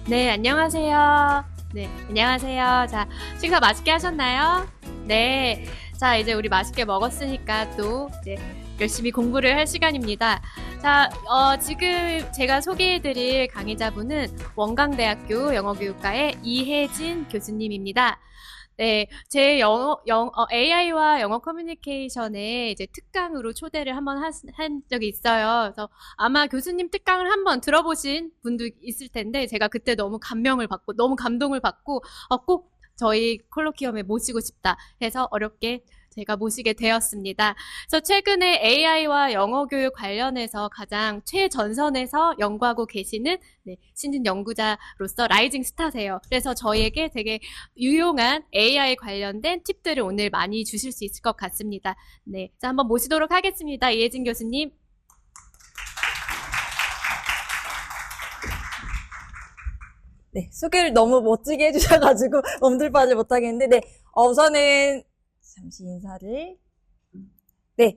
네, 안녕하세요. 네, 안녕하세요. 자, 식사 맛있게 하셨나요? 네. 자, 이제 우리 맛있게 먹었으니까 또 이제 열심히 공부를 할 시간입니다. 자, 지금 제가 소개해드릴 강의자분은 원광대학교 영어교육과의 이혜진 교수님입니다. 네, 제 AI와 영어 커뮤니케이션에 이제 특강으로 초대를 한번 한 적이 있어요. 그래서 아마 교수님 특강을 한번 들어보신 분도 있을 텐데, 제가 그때 너무 감명을 받고, 너무 감동을 받고, 꼭 저희 콜로키엄에 모시고 싶다 해서 어렵게 제가 모시게 되었습니다. 그래서 최근에 AI와 영어 교육 관련해서 가장 최전선에서 연구하고 계시는 신진 연구자로서 라이징 스타세요. 그래서 저희에게 되게 유용한 AI 관련된 팁들을 오늘 많이 주실 수 있을 것 같습니다. 네, 자, 한번 모시도록 하겠습니다. 이혜진 교수님. 네, 소개를 너무 멋지게 해주셔가지고 엄들빠질 못하겠는데, 네, 우선은 잠시 인사를. 네,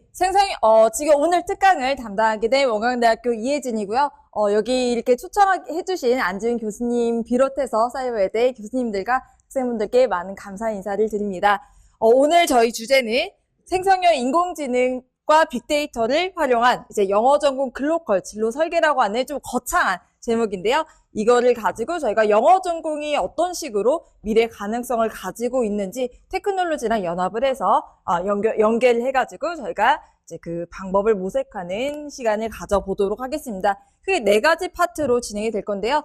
지금 오늘 특강을 담당하게 된 원광대학교 이혜진이고요. 여기 이렇게 초청해주신 안지은 교수님 비롯해서 사이버외대 교수님들과 학생분들께 많은 감사 인사를 드립니다. 오늘 저희 주제는 생성형 인공지능과 빅데이터를 활용한 이제 영어 전공 글로컬 진로 설계라고 하는 좀 거창한 제목인데요. 이거를 가지고 저희가 영어 전공이 어떤 식으로 미래 가능성을 가지고 있는지 테크놀로지랑 연합을 해서 연계를 해가지고 저희가 이제 그 방법을 모색하는 시간을 가져보도록 하겠습니다. 크게 4가지 파트로 진행이 될 건데요.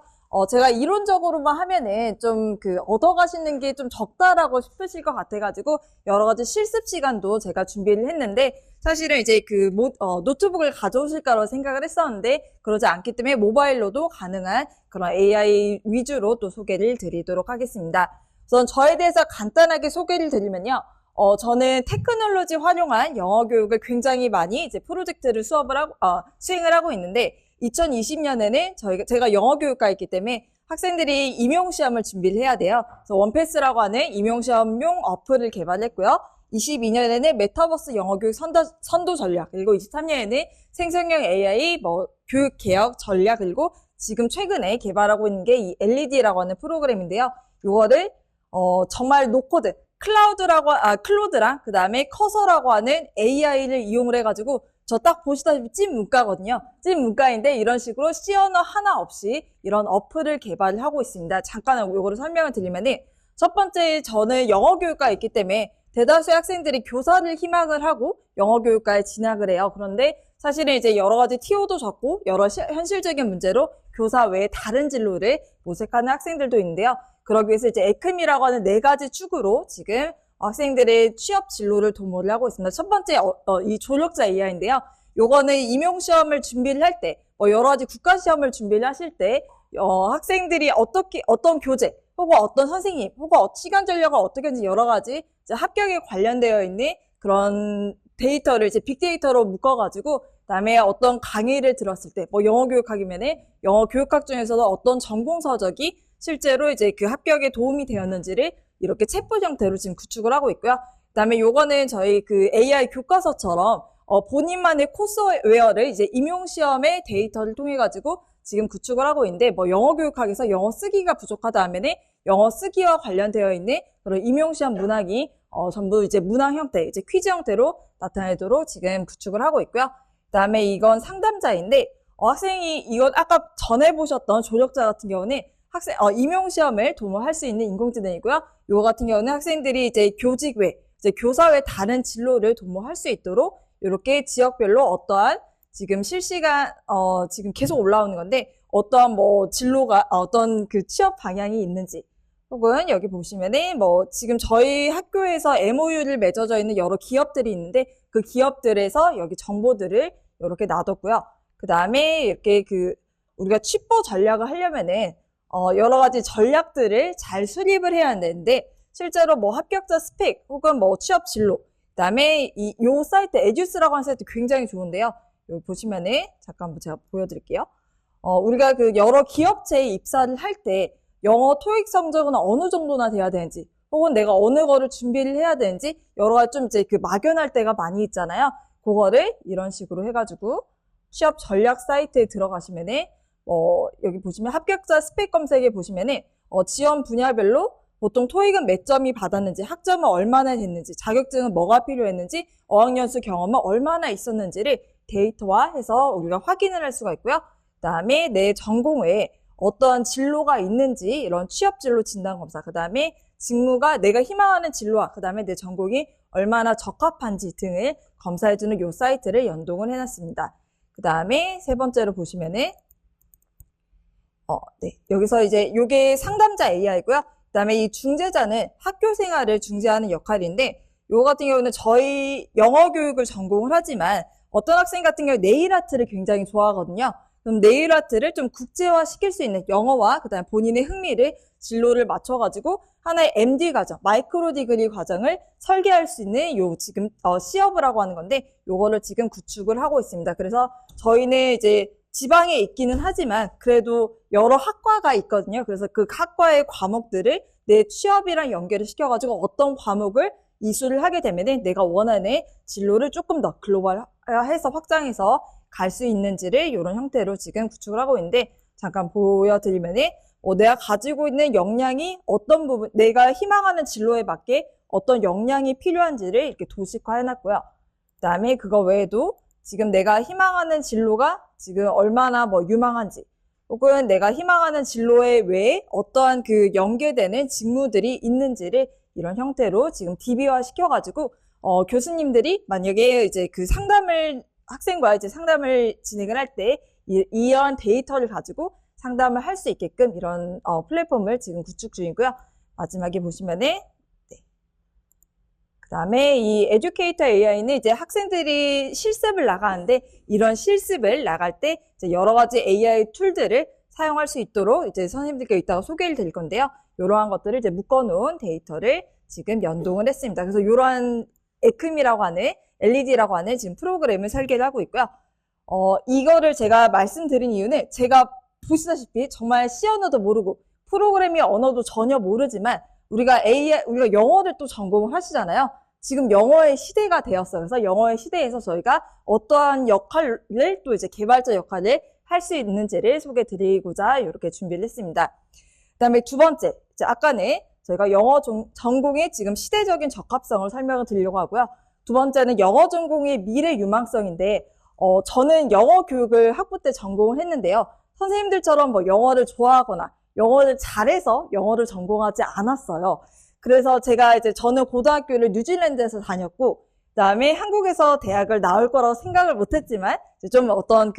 제가 이론적으로만 하면은 좀 얻어가시는 게 좀 적다라고 싶으실 것 같아가지고 여러 가지 실습 시간도 제가 준비를 했는데 사실은 이제 노트북을 가져오실까로 생각을 했었는데 그러지 않기 때문에 모바일로도 가능한 그런 AI 위주로 또 소개를 드리도록 하겠습니다. 우선 저에 대해서 간단하게 소개를 드리면요. 저는 테크놀로지 활용한 영어 교육을 굉장히 많이 이제 프로젝트를 수행을 하고 있는데 2020년에는 제가 영어 교육과였기 때문에 학생들이 임용시험을 준비를 해야 돼요. 그래서 원패스라고 하는 임용시험용 어플을 개발했고요. 22년에는 메타버스 영어교육 선도 전략, 그리고 23년에는 생성형 AI 교육 개혁 전략, 그리고 지금 최근에 개발하고 있는 게 이 LED라고 하는 프로그램인데요. 이거를 정말 노코드, 클로드랑 그 다음에 커서라고 하는 AI를 이용을 해가지고 저 딱 보시다시피 찐 문과거든요. 찐 문과인데 이런 식으로 C 언어 하나 없이 이런 어플을 개발을 하고 있습니다. 잠깐 요거를 설명을 드리면은 첫 번째 저는 영어 교육과에 있기 때문에 대다수의 학생들이 교사를 희망을 하고 영어 교육과에 진학을 해요. 그런데 사실은 이제 여러 가지 TO도 적고 여러 현실적인 문제로 교사 외에 다른 진로를 모색하는 학생들도 있는데요. 그러기 위해서 이제 에크미라고 하는 4가지 축으로 지금 학생들의 취업 진로를 도모를 하고 있습니다. 첫 번째 이 조력자 AI인데요. 요거는 임용시험을 준비를 할 때, 여러 가지 국가시험을 준비를 하실 때 학생들이 어떤 교재 혹은 어떤 선생님 혹은 시간 전략을 어떻게 하는지 여러 가지 이제 합격에 관련되어 있는 그런 데이터를 이제 빅데이터로 묶어가지고 그다음에 어떤 강의를 들었을 때 영어 교육학이면은 영어 교육학 중에서도 어떤 전공 서적이 실제로 이제 그 합격에 도움이 되었는지를 이렇게 챗봇 형태로 지금 구축을 하고 있고요. 그다음에 요거는 저희 AI 교과서처럼 본인만의 코스웨어를 이제 임용시험의 데이터를 통해 가지고 지금 구축을 하고 있는데 영어 교육학에서 영어 쓰기가 부족하다 하면은 영어 쓰기와 관련되어 있는 그런 임용시험 문항이 전부 이제 문항 형태, 이제 퀴즈 형태로 나타내도록 지금 구축을 하고 있고요. 그다음에 이건 상담자인데 학생이 이건 아까 전에 보셨던 조력자 같은 경우는 임용시험을 도모할 수 있는 인공지능이고요. 이거 같은 경우는 학생들이 이제 교직 외, 이제 교사 외 다른 진로를 도모할 수 있도록 이렇게 지역별로 어떠한 지금 실시간 지금 계속 올라오는 건데 어떠한 진로가 어떤 취업 방향이 있는지 혹은 여기 보시면은 지금 저희 학교에서 MOU를 맺어져 있는 여러 기업들이 있는데 그 기업들에서 여기 정보들을 이렇게 놔뒀고요. 그 다음에 이렇게 우리가 취보 전략을 하려면은 여러 가지 전략들을 잘 수립을 해야 되는데 실제로 합격자 스펙 혹은 취업 진로 그다음에 요 사이트 에듀스라고 하는 사이트 굉장히 좋은데요. 여기 보시면은 잠깐 한번 제가 보여드릴게요. 우리가 여러 기업체에 입사를 할 때 영어 토익 성적은 어느 정도나 돼야 되는지 혹은 내가 어느 거를 준비를 해야 되는지 여러 가지 좀 이제 막연할 때가 많이 있잖아요. 그거를 이런 식으로 해가지고 취업 전략 사이트에 들어가시면은 여기 보시면 합격자 스펙 검색에 보시면은, 지원 분야별로 보통 토익은 몇 점이 받았는지, 학점은 얼마나 됐는지, 자격증은 뭐가 필요했는지, 어학연수 경험은 얼마나 있었는지를 데이터화해서 우리가 확인을 할 수가 있고요. 그 다음에 내 전공 외에 어떠한 진로가 있는지, 이런 취업 진로 진단 검사, 그 다음에 직무가 내가 희망하는 진로와 그 다음에 내 전공이 얼마나 적합한지 등을 검사해주는 요 사이트를 연동을 해놨습니다. 그 다음에 세 번째로 보시면은, 네. 여기서 이제 요게 상담자 AI고요. 그 다음에 이 중재자는 학교 생활을 중재하는 역할인데, 요거 같은 경우는 저희 영어 교육을 전공을 하지만 어떤 학생 같은 경우 네일 아트를 굉장히 좋아하거든요. 그럼 네일 아트를 좀 국제화 시킬 수 있는 영어와 그 다음에 본인의 흥미를 진로를 맞춰가지고 하나의 MD 과정, 마이크로 디그리 과정을 설계할 수 있는 요 지금 시업이라고 하는 건데 요거를 지금 구축을 하고 있습니다. 그래서 저희는 이제 지방에 있기는 하지만 그래도 여러 학과가 있거든요. 그래서 그 학과의 과목들을 내 취업이랑 연결을 시켜가지고 어떤 과목을 이수를 하게 되면은 내가 원하는 진로를 조금 더 글로벌해서 확장해서 갈 수 있는지를 이런 형태로 지금 구축을 하고 있는데 잠깐 보여드리면은 내가 가지고 있는 역량이 어떤 부분, 내가 희망하는 진로에 맞게 어떤 역량이 필요한지를 이렇게 도식화해놨고요. 그 다음에 그거 외에도 지금 내가 희망하는 진로가 지금 얼마나 유망한지 혹은 내가 희망하는 진로에 외에 어떠한 그 연계되는 직무들이 있는지를 이런 형태로 지금 DB화 시켜가지고 교수님들이 만약에 이제 그 학생과 이제 상담을 진행을 할 때 이런 데이터를 가지고 상담을 할 수 있게끔 이런 플랫폼을 지금 구축 중이고요. 마지막에 보시면은 네. 그다음에 이 에듀케이터 AI는 이제 학생들이 실습을 나가는데 이런 실습을 나갈 때 이제 여러 가지 AI 툴들을 사용할 수 있도록 이제 선생님들께 이따가 소개를 드릴 건데요. 이러한 것들을 이제 묶어놓은 데이터를 지금 연동을 했습니다. 그래서 이러한 에크미라고 하는 LED라고 하는 지금 프로그램을 설계를 하고 있고요. 이거를 제가 말씀드린 이유는 제가 보시다시피 정말 C 언어도 모르고 프로그래밍 언어도 전혀 모르지만 우리가 영어를 또 전공을 하시잖아요. 지금 영어의 시대가 되었어요. 그래서 영어의 시대에서 저희가 어떠한 역할을 또 이제 개발자 역할을 할 수 있는지를 소개해 드리고자 이렇게 준비를 했습니다. 그 다음에 두 번째, 이제 아까는 저희가 영어 전공의 지금 시대적인 적합성을 설명을 드리려고 하고요. 두 번째는 영어 전공의 미래 유망성인데, 저는 영어 교육을 학부 때 전공을 했는데요. 선생님들처럼 영어를 좋아하거나 영어를 잘해서 영어를 전공하지 않았어요. 그래서 저는 고등학교를 뉴질랜드에서 다녔고, 그 다음에 한국에서 대학을 나올 거라고 생각을 못했지만, 좀 어떤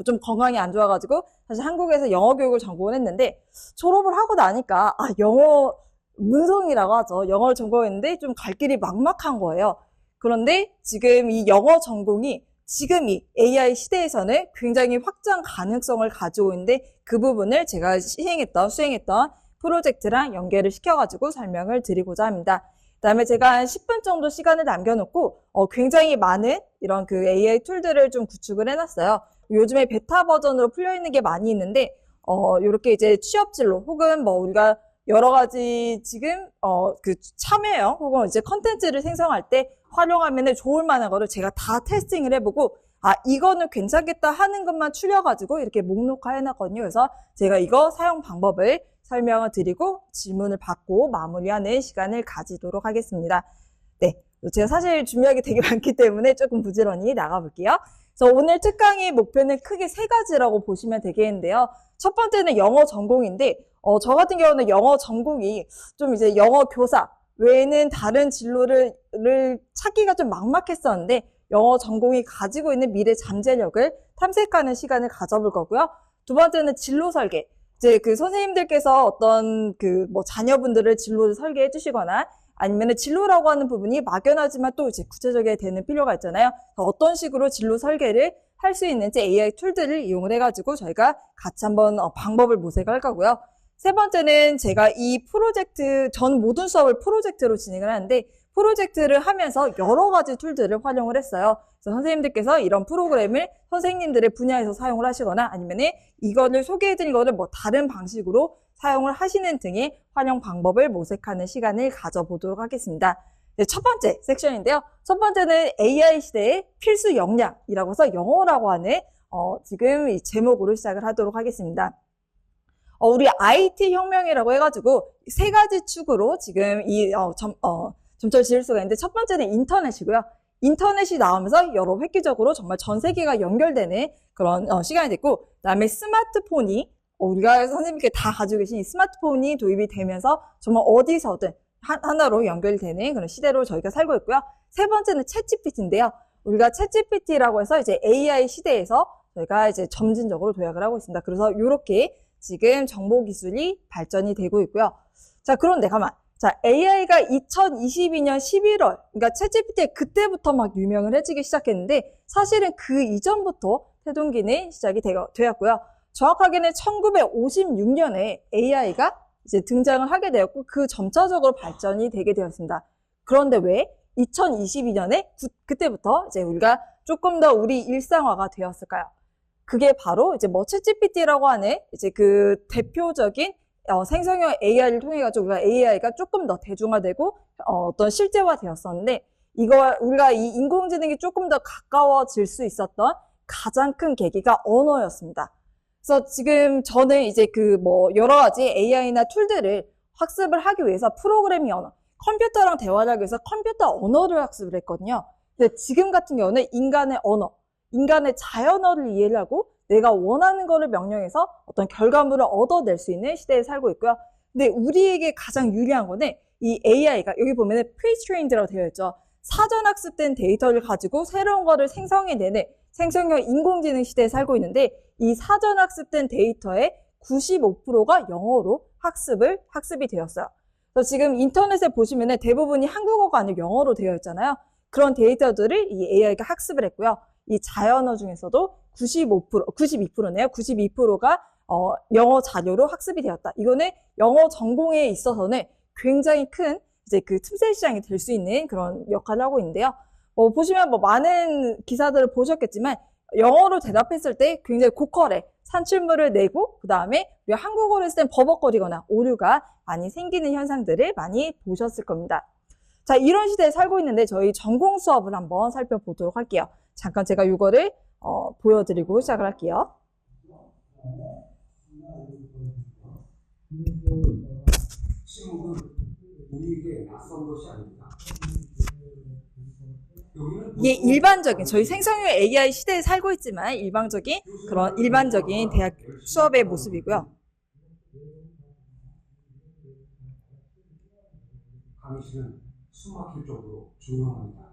좀 건강이 안 좋아가지고, 사실 한국에서 영어 교육을 전공을 했는데, 졸업을 하고 나니까, 영어 문성이라고 하죠. 영어를 전공했는데 좀 갈 길이 막막한 거예요. 그런데 지금 이 영어 전공이 지금 이 AI 시대에서는 굉장히 확장 가능성을 가지고 있는데 그 부분을 제가 수행했던 프로젝트랑 연계를 시켜가지고 설명을 드리고자 합니다. 그 다음에 제가 한 10분 정도 시간을 남겨놓고 굉장히 많은 이런 그 AI 툴들을 좀 구축을 해놨어요. 요즘에 베타 버전으로 풀려있는 게 많이 있는데 이렇게 이제 취업진로 혹은 우리가 여러 가지 지금 그 참여형 혹은 이제 컨텐츠를 생성할 때 활용하면 좋을 만한 거를 제가 다 테스팅을 해보고 이거는 괜찮겠다 하는 것만 추려가지고 이렇게 목록화해놨거든요. 그래서 제가 이거 사용 방법을 설명을 드리고 질문을 받고 마무리하는 시간을 가지도록 하겠습니다. 네, 제가 사실 준비한 게 되게 많기 때문에 조금 부지런히 나가볼게요. 그래서 오늘 특강의 목표는 크게 세 가지라고 보시면 되겠는데요. 첫 번째는 영어 전공인데 저 같은 경우는 영어 전공이 좀 이제 영어 교사 외에는 다른 진로를 찾기가 좀 막막했었는데 영어 전공이 가지고 있는 미래 잠재력을 탐색하는 시간을 가져볼 거고요. 두 번째는 진로 설계. 이제 그 선생님들께서 어떤 자녀분들을 진로를 설계해 주시거나 아니면 진로라고 하는 부분이 막연하지만 또 이제 구체적이 되는 필요가 있잖아요. 어떤 식으로 진로 설계를 할 수 있는지 AI 툴들을 이용을 해가지고 저희가 같이 한번 방법을 모색을 할 거고요. 세 번째는 제가 이 프로젝트, 전 모든 수업을 프로젝트로 진행을 하는데 프로젝트를 하면서 여러 가지 툴들을 활용을 했어요. 그래서 선생님들께서 이런 프로그램을 선생님들의 분야에서 사용을 하시거나 아니면은 이거를 소개해드린 거를 다른 방식으로 사용을 하시는 등의 활용 방법을 모색하는 시간을 가져보도록 하겠습니다. 네, 첫 번째 섹션인데요. 첫 번째는 AI 시대의 필수 역량이라고 해서 영어라고 하는 지금 이 제목으로 시작을 하도록 하겠습니다. 우리 IT 혁명이라고 해가지고 세 가지 축으로 지금 점철 지을 수가 있는데, 첫 번째는 인터넷이고요. 인터넷이 나오면서 여러 획기적으로 정말 전 세계가 연결되는 그런 시간이 됐고, 그다음에 스마트폰이 우리가 선생님께 다 가지고 계신 이 스마트폰이 도입이 되면서 정말 어디서든 하나로 연결되는 그런 시대로 저희가 살고 있고요. 세 번째는 챗GPT인데요. 우리가 챗GPT라고 해서 이제 AI 시대에서 저희가 이제 점진적으로 도약을 하고 있습니다. 그래서 이렇게 지금 정보 기술이 발전이 되고 있고요. 자, 그런데 가만. 자, AI가 2022년 11월, 그러니까 챗GPT 그때부터 막 유명을 해지기 시작했는데, 사실은 그 이전부터 태동기는 시작이 되었고요. 정확하게는 1956년에 AI가 이제 등장을 하게 되었고, 그 점차적으로 발전이 되게 되었습니다. 그런데 왜 2022년에 그때부터 이제 우리가 조금 더 우리 일상화가 되었을까요? 그게 바로 이제 챗GPT라고 하는 이제 그 대표적인 생성형 AI를 통해 가지고 우리가 AI가 조금 더 대중화되고 어떤 실제화 되었었는데, 우리가 이 인공지능이 조금 더 가까워질 수 있었던 가장 큰 계기가 언어였습니다. 그래서 지금 저는 이제 여러 가지 AI나 툴들을 학습을 하기 위해서 프로그래밍 언어, 컴퓨터랑 대화를 하기 위해서 컴퓨터 언어를 학습을 했거든요. 근데 지금 같은 경우는 인간의 언어, 인간의 자연어를 이해를 하고 내가 원하는 거를 명령해서 어떤 결과물을 얻어낼 수 있는 시대에 살고 있고요. 근데 우리에게 가장 유리한 거는 이 AI가 여기 보면은 pre-trained라고 되어 있죠. 사전 학습된 데이터를 가지고 새로운 거를 생성해내는 생성형 인공지능 시대에 살고 있는데, 이 사전 학습된 데이터의 95%가 영어로 학습이 되었어요. 그래서 지금 인터넷에 보시면은 대부분이 한국어가 아니고 영어로 되어 있잖아요. 그런 데이터들을 이 AI가 학습을 했고요. 이 자연어 중에서도 92%네요. 92%가 영어 자료로 학습이 되었다. 이거는 영어 전공에 있어서는 굉장히 큰 이제 그 틈새 시장이 될 수 있는 그런 역할을 하고 있는데요. 보시면 많은 기사들을 보셨겠지만 영어로 대답했을 때 굉장히 고퀄의 산출물을 내고, 그 다음에 우리가 한국어로 했을 땐 버벅거리거나 오류가 많이 생기는 현상들을 많이 보셨을 겁니다. 자, 이런 시대에 살고 있는데 저희 전공 수업을 한번 살펴보도록 할게요. 잠깐 제가 이거를 보여드리고 시작을 할게요. 침묵은 우리에게 낯선 것이 아닙니다. 이게 일반적인 저희 생성형 AI 시대에 살고 있지만 일반적인 대학 수업의 모습이고요. 강의실은 숨막힐 정도로 조용합니다.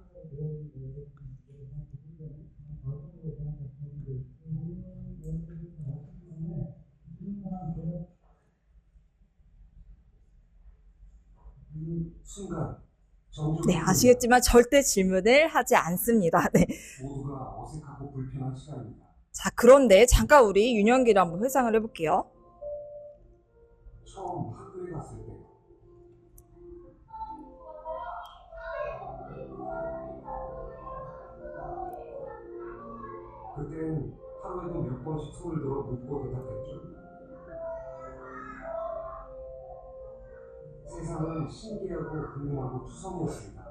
순간 네, 아시겠지만 절대 질문을 하지 않습니다. 네. 모두가 어색하고 불편한 시간입니다. 자, 그런데 잠깐 우리 윤영기를 한번 회상을 해볼게요. 처음 학교에 갔을 때 그땐 하루에도 몇 번씩 손을 들어 묻고 대답했죠. 세상은 신기하고 궁금하고 투성이었습니다.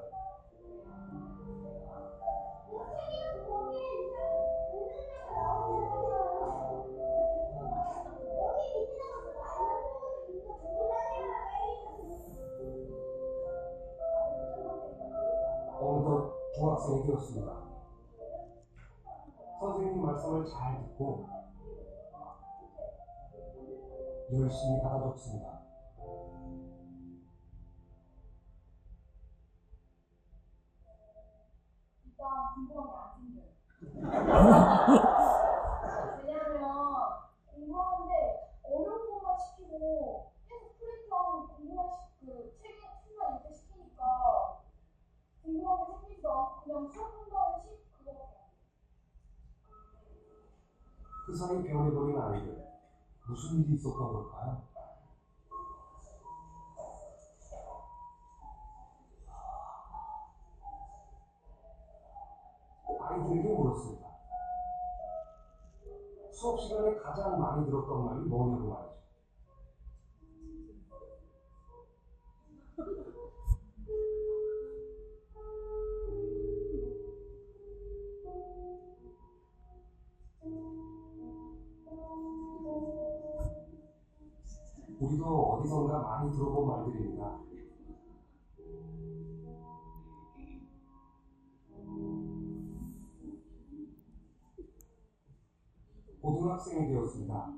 어느덧 중학생이 되었습니다. 선생님 말씀을 잘 듣고 열심히 받아 적습니다. 일단 궁금한 게 안 생겨요. 왜냐면 궁금한데 어려운 것만 시키고 계속 프린트하고 책만 읽게 시키니까 궁금한 게 생기지도 않고 그냥 수업 한다는 그거밖에 안 돼요. 그 사이 변해버린 아이들, 무슨 일이 있었던 걸까요? 아이들에게 물었습니다. 수업 시간에 가장 많이 들었던 말이 뭐냐고 말이죠. 우리도 어디선가 많이 들어본 말들입니다. 고등학생이 되었습니다.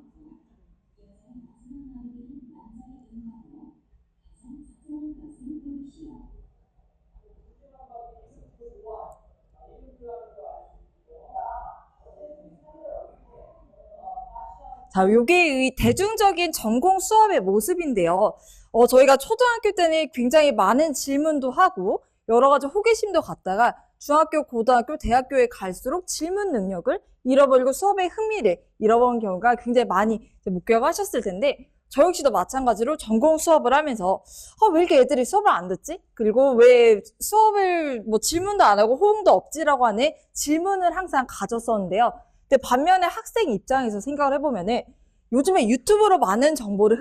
자, 요게 이 대중적인 전공 수업의 모습인데요. 저희가 초등학교 때는 굉장히 많은 질문도 하고 여러 가지 호기심도 갖다가 중학교, 고등학교, 대학교에 갈수록 질문 능력을 잃어버리고 수업의 흥미를 잃어버린 경우가 굉장히 많이 목격하셨을 텐데 저 역시도 마찬가지로 전공 수업을 하면서 왜 이렇게 애들이 수업을 안 듣지? 그리고 왜 수업을 뭐 질문도 안 하고 호응도 없지라고 하는 질문을 항상 가졌었는데요. 근데 반면에 학생 입장에서 생각을 해보면은 요즘에 유튜브로 많은 정보를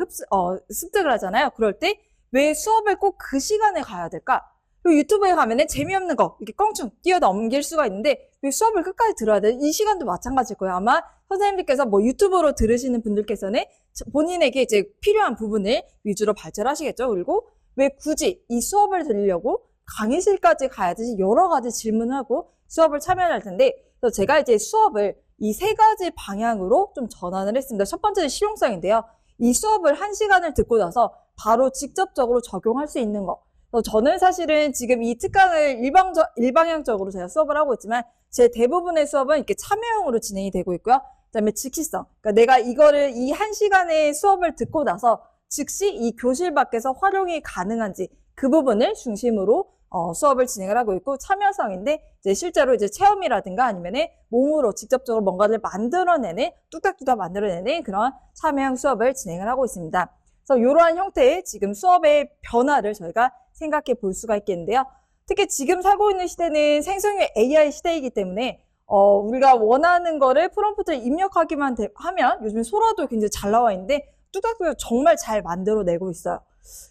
습득을 하잖아요. 그럴 때 왜 수업을 꼭 그 시간에 가야 될까? 유튜브에 가면은 재미없는 거 이렇게 껑충 뛰어넘길 수가 있는데 왜 수업을 끝까지 들어야 돼? 이 시간도 마찬가지일 거예요. 아마 선생님들께서 뭐 유튜브로 들으시는 분들께서는 본인에게 이제 필요한 부분을 위주로 발제를 하시겠죠. 그리고 왜 굳이 이 수업을 들으려고 강의실까지 가야 되지? 여러 가지 질문을 하고 수업을 참여할 텐데 그래서 제가 이제 수업을 이 세 가지 방향으로 좀 전환을 했습니다. 첫 번째는 실용성인데요. 이 수업을 1시간을 듣고 나서 바로 직접적으로 적용할 수 있는 거. 저는 사실은 지금 이 특강을 일방향적으로 제가 수업을 하고 있지만 제 대부분의 수업은 이렇게 참여형으로 진행이 되고 있고요. 그다음에 즉시성. 그러니까 내가 이거를 이 1시간의 수업을 듣고 나서 즉시 이 교실 밖에서 활용이 가능한지 그 부분을 중심으로 수업을 진행을 하고 있고 참여성인데 이제 실제로 이제 체험이라든가 아니면은 몸으로 직접적으로 뭔가를 만들어내는 뚝딱뚝딱 만들어내는 그런 참여형 수업을 진행을 하고 있습니다. 그래서 이러한 형태의 지금 수업의 변화를 저희가 생각해 볼 수가 있겠는데요. 특히 지금 살고 있는 시대는 생성형 AI 시대이기 때문에 우리가 원하는 거를 프롬프트를 입력하기만 하면 요즘에 소라도 굉장히 잘 나와 있는데 뚝딱뚝딱 정말 잘 만들어내고 있어요.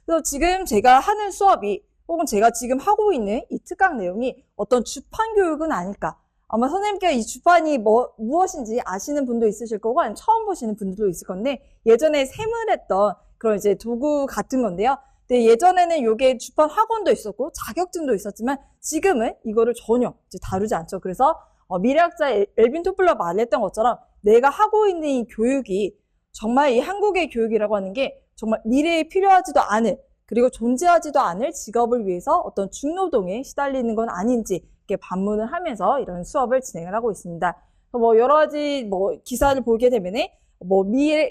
그래서 지금 제가 하는 수업이 혹은 제가 지금 하고 있는 이 특강 내용이 어떤 주판 교육은 아닐까. 아마 선생님께서 이 주판이 무엇인지 아시는 분도 있으실 거고 아니면 처음 보시는 분들도 있을 건데 예전에 세물했던 그런 이제 도구 같은 건데요. 근데 예전에는 이게 주판 학원도 있었고 자격증도 있었지만 지금은 이거를 전혀 이제 다루지 않죠. 그래서 미래학자 엘빈 토플러 말했던 것처럼 내가 하고 있는 이 교육이 정말 이 한국의 교육이라고 하는 게 정말 미래에 필요하지도 않은 그리고 존재하지도 않을 직업을 위해서 어떤 중노동에 시달리는 건 아닌지 이렇게 반문을 하면서 이런 수업을 진행을 하고 있습니다. 뭐 여러 가지 기사를 보게 되면은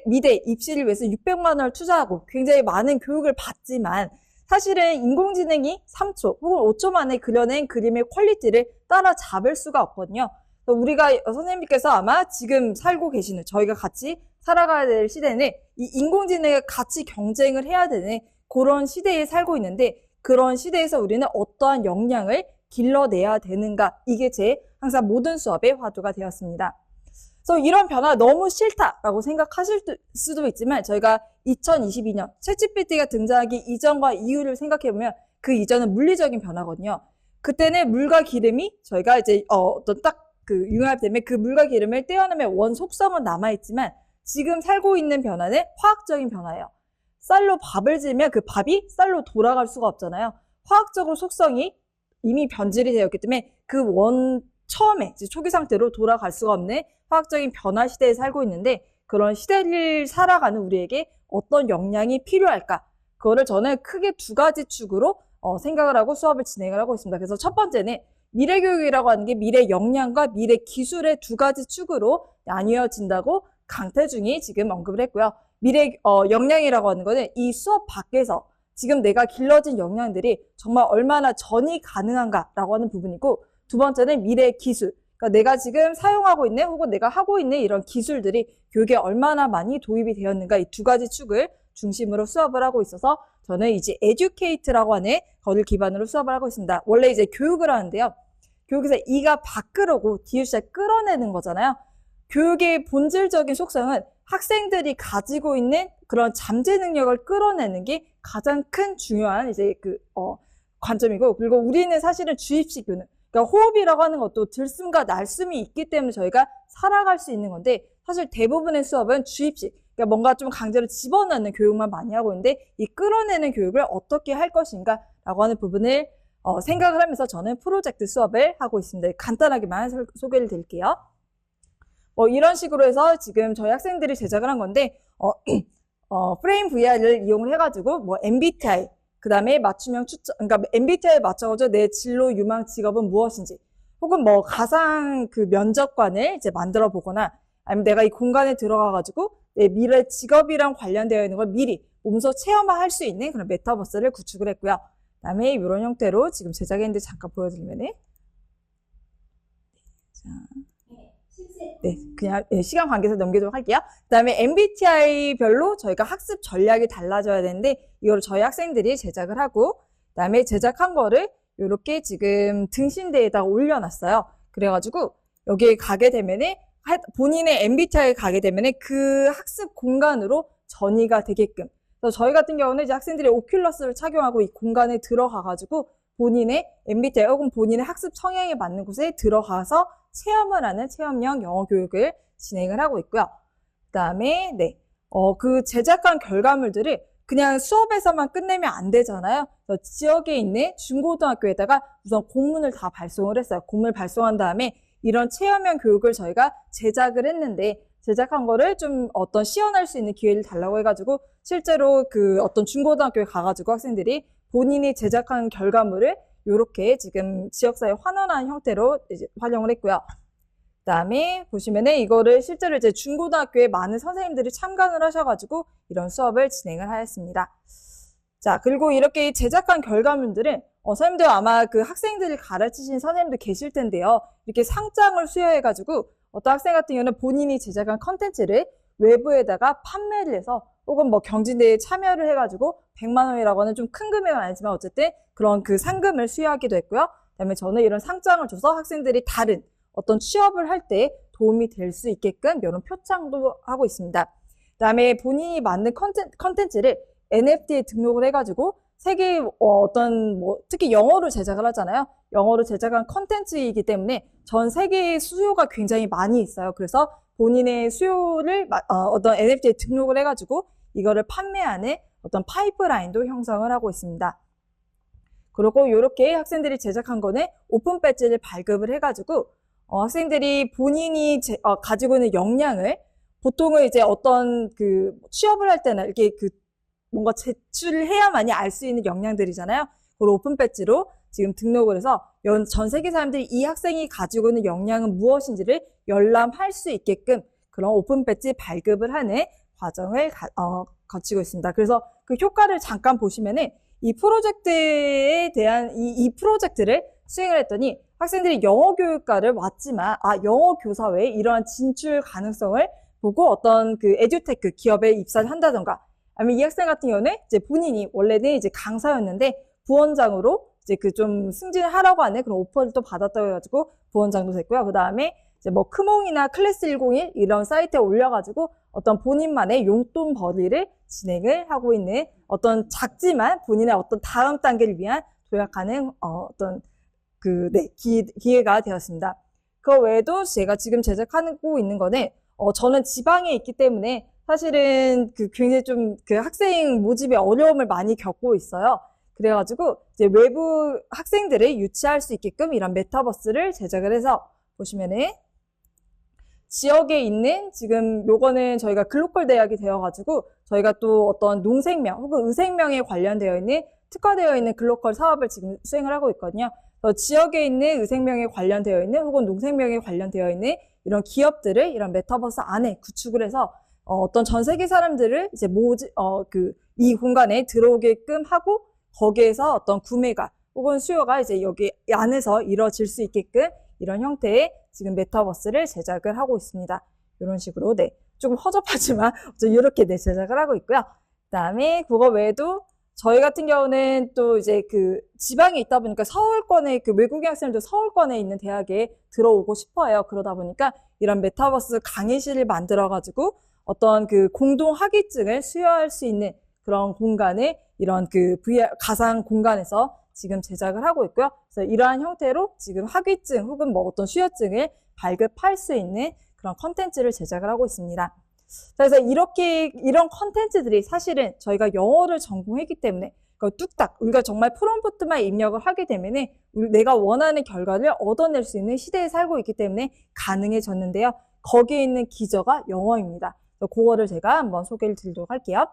미대 입시를 위해서 600만 원을 투자하고 굉장히 많은 교육을 받지만 사실은 인공지능이 3초 혹은 5초 만에 그려낸 그림의 퀄리티를 따라잡을 수가 없거든요. 우리가 선생님께서 아마 지금 살고 계시는 저희가 같이 살아가야 될 시대는 이 인공지능과 같이 경쟁을 해야 되는 그런 시대에 살고 있는데 그런 시대에서 우리는 어떠한 역량을 길러내야 되는가 이게 제 항상 모든 수업의 화두가 되었습니다. 그래서 이런 변화 너무 싫다라고 생각하실 수도 있지만 저희가 2022년 챗GPT가 등장하기 이전과 이후를 생각해보면 그 이전은 물리적인 변화거든요. 그때는 물과 기름이 저희가 이제 어떤 딱 그 융합되면 그 물과 기름을 떼어내면 원 속성은 남아있지만 지금 살고 있는 변화는 화학적인 변화예요. 쌀로 밥을 지으면 그 밥이 쌀로 돌아갈 수가 없잖아요. 화학적으로 속성이 이미 변질이 되었기 때문에 그 처음에 초기 상태로 돌아갈 수가 없는 화학적인 변화 시대에 살고 있는데 그런 시대를 살아가는 우리에게 어떤 역량이 필요할까? 그거를 저는 크게 두 가지 축으로 생각을 하고 수업을 진행을 하고 있습니다. 그래서 첫 번째는 미래교육이라고 하는 게 미래 역량과 미래 기술의 두 가지 축으로 나뉘어진다고 강태중이 지금 언급을 했고요. 미래 역량이라고 하는 거는 이 수업 밖에서 지금 내가 길러진 역량들이 정말 얼마나 전이 가능한가라고 하는 부분이고 두 번째는 미래 기술. 그러니까 내가 지금 사용하고 있는 혹은 내가 하고 있는 이런 기술들이 교육에 얼마나 많이 도입이 되었는가 이 두 가지 축을 중심으로 수업을 하고 있어서 저는 이제 educate라고 하는 거를 기반으로 수업을 하고 있습니다. 원래 이제 교육을 하는데요. 교육에서 이가 바꾸려고 뒤에서 끌어내는 거잖아요. 교육의 본질적인 속성은 학생들이 가지고 있는 그런 잠재 능력을 끌어내는 게 가장 큰 중요한 이제 관점이고 그리고 우리는 사실은 주입식 교육 그러니까 호흡이라고 하는 것도 들숨과 날숨이 있기 때문에 저희가 살아갈 수 있는 건데 사실 대부분의 수업은 주입식 그러니까 뭔가 좀 강제로 집어넣는 교육만 많이 하고 있는데 이 끌어내는 교육을 어떻게 할 것인가라고 하는 부분을 생각을 하면서 저는 프로젝트 수업을 하고 있습니다. 간단하게만 소개를 드릴게요. 이런 식으로 해서 지금 저희 학생들이 제작을 한 건데 프레임 VR을 이용을 해가지고 MBTI 그 다음에 맞춤형 추천, 그러니까 MBTI에 맞춰가지고 내 진로 유망 직업은 무엇인지, 혹은 가상 그 면접관을 이제 만들어 보거나, 아니면 내가 이 공간에 들어가가지고 내 미래 직업이랑 관련되어 있는 걸 미리 몸소 체험할 수 있는 그런 메타버스를 구축을 했고요. 그 다음에 이런 형태로 지금 제작했는데 잠깐 보여드리면은, 자. 네, 그냥 시간 관계에서 넘기도록 할게요. 그 다음에 MBTI별로 저희가 학습 전략이 달라져야 되는데 이거를 저희 학생들이 제작을 하고, 그 다음에 제작한 거를 이렇게 지금 등신대에다가 올려놨어요. 그래가지고 여기에 가게 되면은 본인의 MBTI에 가게 되면은 그 학습 공간으로 전이가 되게끔. 그래서 저희 같은 경우는 이제 학생들이 오큘러스를 착용하고 이 공간에 들어가가지고 본인의 MBTI 혹은 본인의 학습 성향에 맞는 곳에 들어가서 체험을 하는 체험형 영어 교육을 진행을 하고 있고요. 그 다음에, 그 제작한 결과물들을 그냥 수업에서만 끝내면 안 되잖아요. 그래서 지역에 있는 중고등학교에다가 우선 공문을 다 발송을 했어요. 공문을 발송한 다음에 이런 체험형 교육을 저희가 제작을 했는데, 제작한 거를 좀 시연할 수 있는 기회를 달라고 해가지고, 실제로 그 어떤 중고등학교에 가가지고 학생들이 본인이 제작한 결과물을 요렇게 지금 지역사회 환원한 형태로 이제 활용을 했고요. 그 다음에 보시면은 이거를 실제로 이제 중고등학교에 많은 선생님들이 참관을 하셔가지고 이런 수업을 진행을 하였습니다. 자, 그리고 이렇게 제작한 결과물들은 선생님들 아마 그 학생들을 가르치신 선생님도 계실 텐데요. 이렇게 상장을 수여해가지고 어떤 학생 같은 경우는 본인이 제작한 컨텐츠를 외부에다가 판매를 해서 혹은 경진대회에 참여를 해가지고 100만 원이라고 하는 좀 큰 금액은 아니지만 어쨌든 그런 그 상금을 수여하기도 했고요. 그다음에 저는 이런 상장을 줘서 학생들이 다른 어떤 취업을 할 때 도움이 될 수 있게끔 이런 표창도 하고 있습니다. 그다음에 본인이 만든 컨텐츠를 NFT에 등록을 해가지고 세계 특히 영어로 제작을 하잖아요. 영어로 제작한 컨텐츠이기 때문에 전 세계의 수요가 굉장히 많이 있어요. 그래서 본인의 수요를 어떤 NFT에 등록을 해가지고 이거를 판매하는 어떤 파이프라인도 형성을 하고 있습니다. 그리고 이렇게 학생들이 제작한 거는 오픈 배지를 발급을 해가지고 학생들이 본인이 가지고 있는 역량을 보통은 이제 어떤 그 취업을 할 때는 이렇게 뭔가 제출을 해야만이 알 수 있는 역량들이잖아요. 그걸 오픈 배지로 지금 등록을 해서 전 세계 사람들이 이 학생이 가지고 있는 역량은 무엇인지를 열람할 수 있게끔 그런 오픈 배지 발급을 하는 과정을 거치고 있습니다. 그래서 그 효과를 잠깐 보시면은 이 프로젝트에 대한 이 프로젝트를 수행을 했더니 학생들이 영어 교육과를 왔지만 영어 교사 외에 이러한 진출 가능성을 보고 어떤 그 에듀테크 기업에 입사를 한다던가, 아니면 이 학생 같은 경우는 이제 본인이 원래는 이제 강사였는데 부원장으로 이제 좀 승진을 하라고 하는 그런 오퍼를 또 받았다고 해가지고 부원장도 됐고요. 그 다음에 이제 크몽이나 클래스 101 이런 사이트에 올려가지고 어떤 본인만의 용돈 벌이를 진행을 하고 있는 어떤 작지만 본인의 어떤 다음 단계를 위한 도약하는 기회가 되었습니다. 그 외에도 제가 지금 제작하고 있는 거는 저는 지방에 있기 때문에 사실은 굉장히 좀 학생 모집에 어려움을 많이 겪고 있어요. 그래가지고 이제 외부 학생들을 유치할 수 있게끔 이런 메타버스를 제작을 해서 보시면은 지역에 있는 지금 요거는 저희가 글로컬 대학이 되어가지고 저희가 또 어떤 농생명 혹은 의생명에 관련되어 있는 특화되어 있는 글로컬 사업을 지금 수행을 하고 있거든요. 지역에 있는 의생명에 관련되어 있는 혹은 농생명에 관련되어 있는 이런 기업들을 이런 메타버스 안에 구축을 해서 어떤 전 세계 사람들을 이제 이 공간에 들어오게끔 하고 거기에서 어떤 구매가 혹은 수요가 이제 여기 안에서 이루어질 수 있게끔 이런 형태의 지금 메타버스를 제작을 하고 있습니다. 이런 식으로 조금 허접하지만 이렇게 제작을 하고 있고요. 그다음에 그거 외에도 저희 같은 경우는 또 이제 지방에 있다 보니까 서울권에 외국인 학생들도 서울권에 있는 대학에 들어오고 싶어요. 그러다 보니까 이런 메타버스 강의실을 만들어가지고 어떤 공동 학위증을 수여할 수 있는 그런 공간을 이런 VR 가상 공간에서 지금 제작을 하고 있고요. 그래서 이러한 형태로 지금 학위증 혹은 어떤 수여증을 발급할 수 있는 그런 컨텐츠를 제작을 하고 있습니다. 그래서 이런 컨텐츠들이 사실은 저희가 영어를 전공했기 때문에 뚝딱 우리가 정말 프롬프트만 입력을 하게 되면은 내가 원하는 결과를 얻어낼 수 있는 시대에 살고 있기 때문에 가능해졌는데요. 거기에 있는 기저가 영어입니다. 그거를 제가 한번 소개를 드리도록 할게요.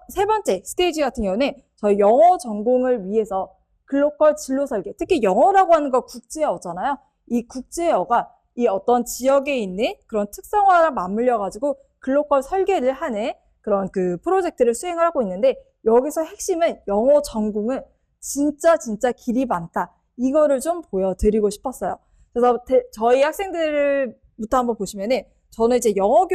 세 번째 스테이지 같은 경우는 저희 영어 전공을 위해서 글로컬 진로 설계, 특히 영어라고 하는 거 국제어잖아요. 이 국제어가 이 어떤 지역에 있는 그런 특성화랑 맞물려가지고 글로컬 설계를 하는 그런 그 프로젝트를 수행을 하고 있는데, 여기서 핵심은 영어 전공은 진짜 길이 많다. 이거를 좀 보여드리고 싶었어요. 그래서 저희 학생들부터 한번 보시면은, 저는 이제 영어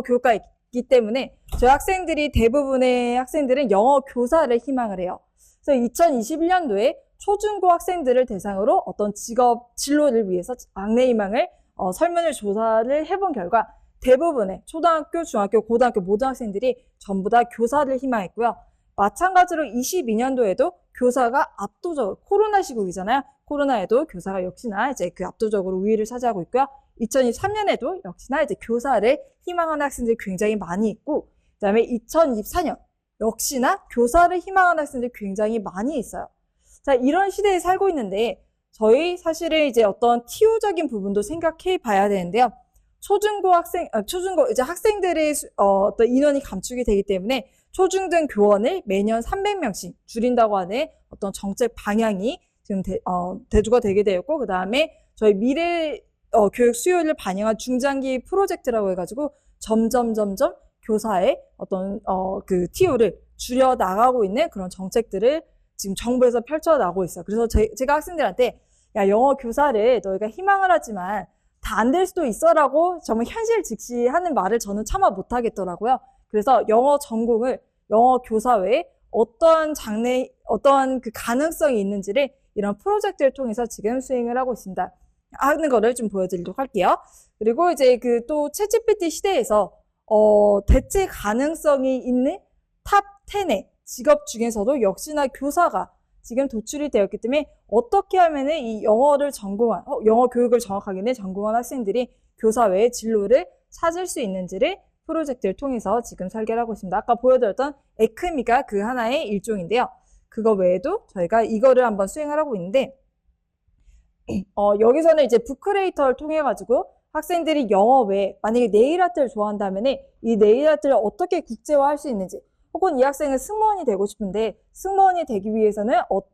교육과이기 때문에 저희 학생들이 대부분의 학생들은 영어 교사를 희망을 해요. 그래서 2021년도에 초중고 학생들을 대상으로 어떤 직업 진로를 위해서 장래희망을 설문을 조사를 해본 결과 대부분의 초등학교, 중학교, 고등학교 모든 학생들이 전부 다 교사를 희망했고요. 마찬가지로 22년도에도 교사가 압도적으로, 코로나 시국이잖아요. 코로나에도 교사가 역시나 이제 그 압도적으로 우위를 차지하고 있고요. 2023년에도 역시나 이제 교사를 희망하는 학생들이 굉장히 많이 있고, 그 다음에 2024년 역시나 교사를 희망하는 학생들이 굉장히 많이 있어요. 자, 이런 시대에 살고 있는데 저희 사실은 이제 어떤 TO적인 부분도 생각해 봐야 되는데요. 초중고 이제 학생들의 어떤 인원이 감축이 되기 때문에 초중등 교원을 매년 300명씩 줄인다고 하는 어떤 정책 방향이 지금 대두가 되게 되었고, 그 다음에 저희 미래 교육 수요를 반영한 중장기 프로젝트라고 해가지고 점점 교사의 어떤 그 TO를 줄여 나가고 있는 그런 정책들을 지금 정부에서 펼쳐나가고 있어요. 그래서 제가 학생들한테 야, 영어 교사를 너희가 희망을 하지만 다 안 될 수도 있어라고 정말 현실 직시하는 말을 저는 차마 못하겠더라고요. 그래서 영어 전공을 영어 교사 외에 어떤 그 가능성이 있는지를 이런 프로젝트를 통해서 지금 수행을 하고 있습니다. 하는 거를 좀 보여드리도록 할게요. 그리고 이제 그 또 챗GPT 시대에서 대체 가능성이 있는 탑 10의 직업 중에서도 역시나 교사가 지금 도출이 되었기 때문에 어떻게 하면은 이 영어 교육을 정확하게 전공한 학생들이 교사 외의 진로를 찾을 수 있는지를 프로젝트를 통해서 지금 설계를 하고 있습니다. 아까 보여드렸던 에크미가 그 하나의 일종인데요. 그거 외에도 저희가 이거를 한번 수행을 하고 있는데, 여기서는 이제 북크리에이터를 통해 가지고 학생들이 영어 외에 만약에 네일 아트를 좋아한다면은 이 네일 아트를 어떻게 국제화할 수 있는지, 혹은 이 학생은 승무원이 되고 싶은데 승무원이 되기 위해서는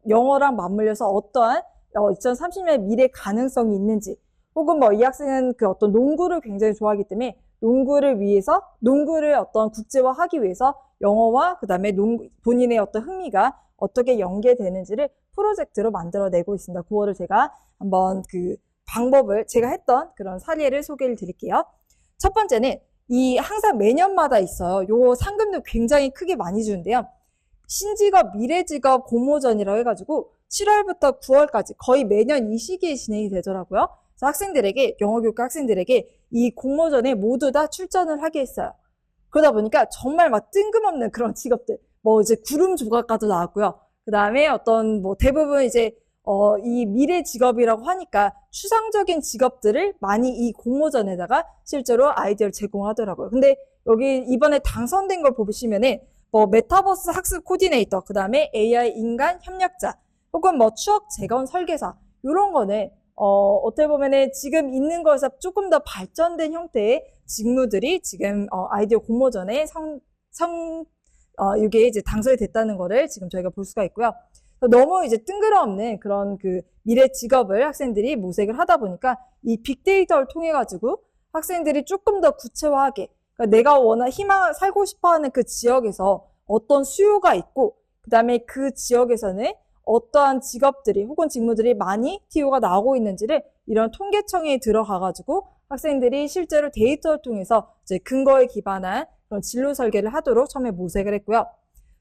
영어랑 맞물려서 어떠한 2030년 미래 가능성이 있는지, 혹은 뭐 이 학생은 그 어떤 농구를 굉장히 좋아하기 때문에 농구를 어떤 국제화하기 위해서 영어와 그 다음에 본인의 어떤 흥미가 어떻게 연계되는지를 프로젝트로 만들어내고 있습니다. 그거를 제가 한번 그 방법을 제가 했던 그런 사례를 소개를 드릴게요. 첫 번째는 항상 매년마다 있어요. 요 상금도 굉장히 크게 많이 주는데요. 신직업, 미래직업 공모전이라고 해가지고 7월부터 9월까지 거의 매년 이 시기에 진행이 되더라고요. 그래서 학생들에게, 영어교육과 학생들에게 이 공모전에 모두 다 출전을 하게 했어요. 그러다 보니까 정말 막 뜬금없는 그런 직업들, 뭐 이제 구름 조각가도 나왔고요. 그 다음에 어떤 뭐 대부분 이제 이 미래 직업이라고 하니까 추상적인 직업들을 많이 이 공모전에다가 실제로 아이디어를 제공하더라고요. 근데 여기 이번에 당선된 걸 보시면은 뭐 메타버스 학습 코디네이터, 그 다음에 AI 인간 협력자, 혹은 뭐 추억 재건 설계사, 이런 거는 어떻게 보면은 지금 있는 거에서 조금 더 발전된 형태의 직무들이 지금 아이디어 공모전에 이게 이제 당선이 됐다는 거를 지금 저희가 볼 수가 있고요. 너무 이제 뜬구름없는 그런 그 미래 직업을 학생들이 모색을 하다 보니까 이 빅데이터를 통해 가지고 학생들이 조금 더 구체화하게, 그러니까 내가 살고 싶어하는 그 지역에서 어떤 수요가 있고, 그 다음에 그 지역에서는 어떠한 직업들이 혹은 직무들이 많이 TO가 나오고 있는지를 이런 통계청에 들어가 가지고 학생들이 실제로 데이터를 통해서 이제 근거에 기반한 그런 진로 설계를 하도록 처음에 모색을 했고요.